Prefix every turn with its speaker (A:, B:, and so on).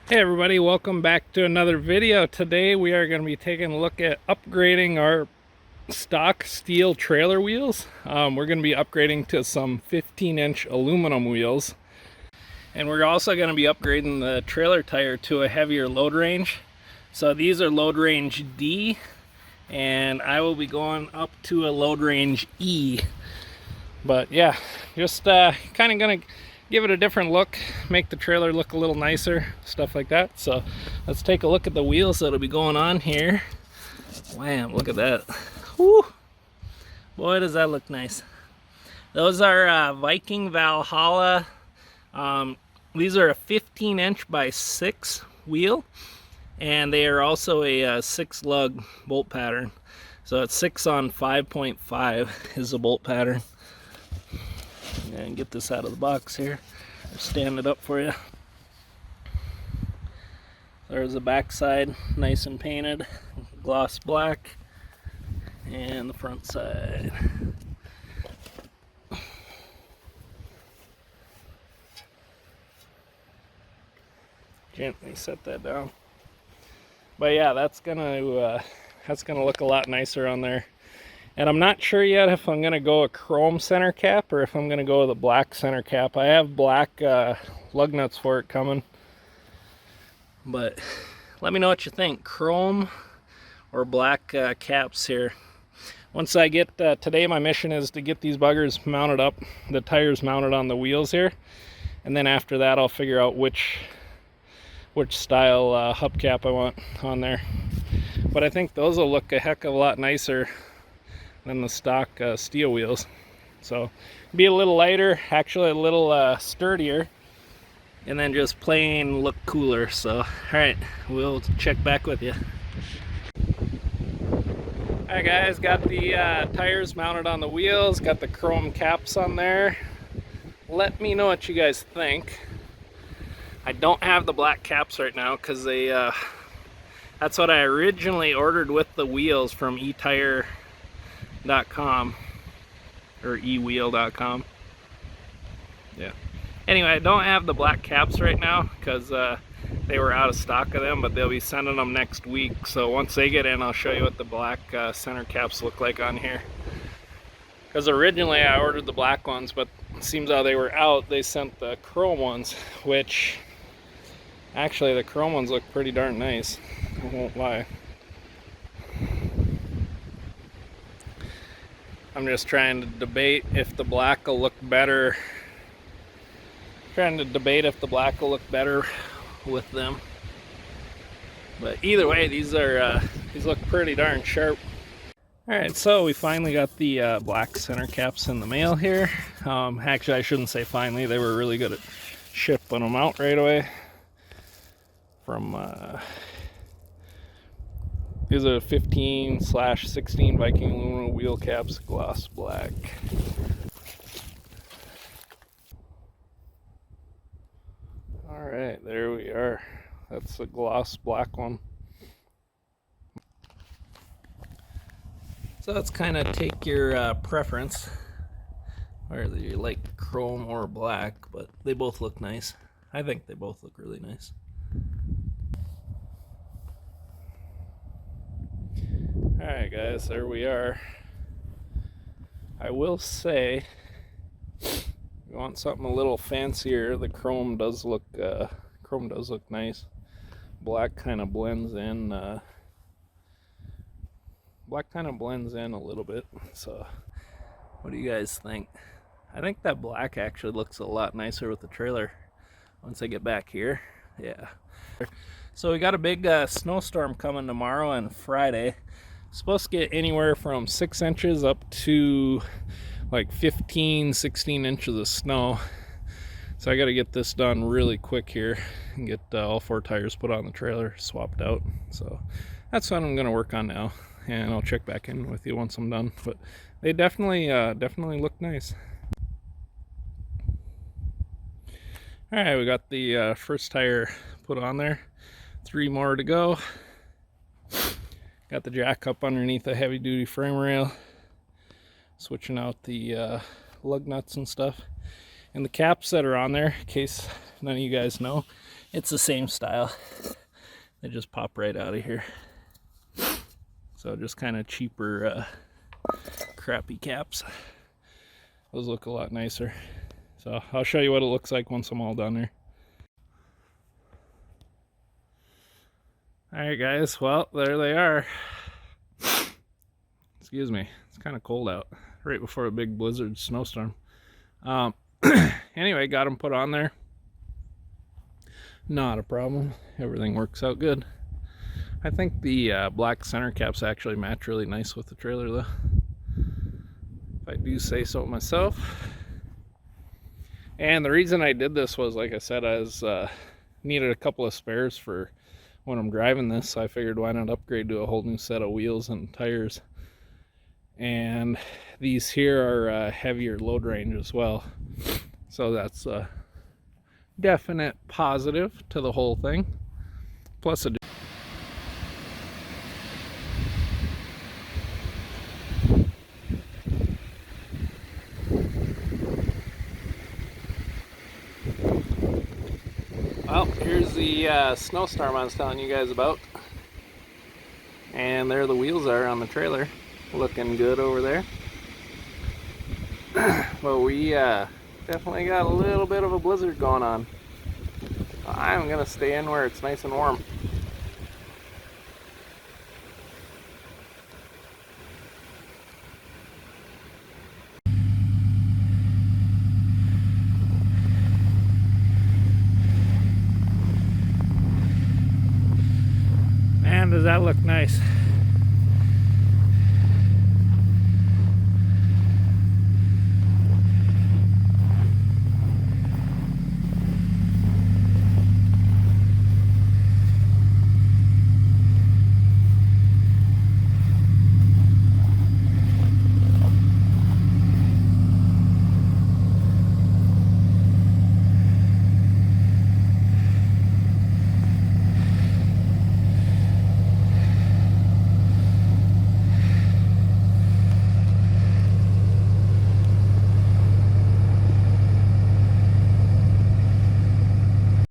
A: Hey everybody, welcome back to another video. Today we are going to be taking a look at upgrading our stock steel trailer wheels. We're going to be upgrading to some 15-inch aluminum wheels. And we're also going to be upgrading the trailer tire to a heavier load range. So these are load range D, and I will be going up to a load range E. But yeah, just kind of going to give it a different look, make the trailer look a little nicer, stuff like that. So let's take a look at the wheels that'll be going on here. Wham, look at that. Whew. Boy, does that look nice. Those are Viking Valhalla. These are a 15-inch by 6 wheel, and they are also a 6-lug bolt pattern. So it's 6 on 5.5 is the bolt pattern. And get this out of the box here. I'll stand it up for you. There's the back side, nice and painted, gloss black, and the front side. Gently set that down. But yeah, that's gonna look a lot nicer on there. And I'm not sure yet if I'm gonna go a chrome center cap or if I'm gonna go with a black center cap. I have black lug nuts for it coming. But let me know what you think, chrome or black caps here. Once I get, today my mission is to get these buggers mounted up, the tires mounted on the wheels here. And then after that I'll figure out which style hubcap I want on there. But I think those will look a heck of a lot nicer than the stock steel wheels. So be a little lighter, actually a little sturdier, and then just plain look cooler. So alright, we'll check back with you. Alright guys, got the tires mounted on the wheels, got the chrome caps on there. Let me know what you guys think. I don't have the black caps right now because they that's what I originally ordered with the wheels from Etrailer.com or ewheel.com. Yeah. Anyway, I don't have the black caps right now because they were out of stock of them, but they'll be sending them next week. So once they get in, I'll show you what the black center caps look like on here. Because originally I ordered the black ones, but it seems how they were out, they sent the chrome ones, which actually the chrome ones look pretty darn nice. I won't lie. I'm just trying to debate if the black will look better. Trying to debate if the black will look better with them. But either way, these look pretty darn sharp. Alright, so we finally got the black center caps in the mail here. Actually, I shouldn't say finally. They were really good at shipping them out right away. From these are 15/16 Viking aluminum wheel caps, gloss black. Alright, there we are. That's the gloss black one. So that's kind of take your preference, whether you like chrome or black, but they both look nice. I think they both look really nice. Alright guys, there we are. I will say, if you want something a little fancier, the chrome does look nice. Black kind of blends in. Black kind of blends in a little bit. So, what do you guys think? I think that black actually looks a lot nicer with the trailer once I get back here. Yeah. So we got a big snowstorm coming tomorrow and Friday. Supposed to get anywhere from 6 inches up to like 15-16 inches of snow. So I got to get this done really quick here and get all 4 tires put on the trailer, swapped out. So that's what I'm going to work on now, and I'll check back in with you once I'm done. But they definitely look nice. All right, we got the first tire put on there. 3 more to go. Got the jack up underneath the heavy duty frame rail. Switching out the lug nuts and stuff. And the caps that are on there, in case none of you guys know, It's the same style. They just pop right out of here. So just kind of cheaper, crappy caps. Those look a lot nicer. So I'll show you what it looks like once I'm all done here. Alright guys, well, there they are. Excuse me, it's kind of cold out. Right before a big blizzard snowstorm. Anyway, got them put on there. Not a problem. Everything works out good. I think the black center caps actually match really nice with the trailer though, if I do say so myself. And the reason I did this was, like I said, I was needed a couple of spares for when I'm driving this, so I figured why not upgrade to a whole new set of wheels and tires. And these here are heavier load range as well, so that's a definite positive to the whole thing. Plus a well, here's the snowstorm I was telling you guys about. And there the wheels are on the trailer. Looking good over there. But we definitely got a little bit of a blizzard going on. I'm going to stay in where it's nice and warm. Man, does that look nice.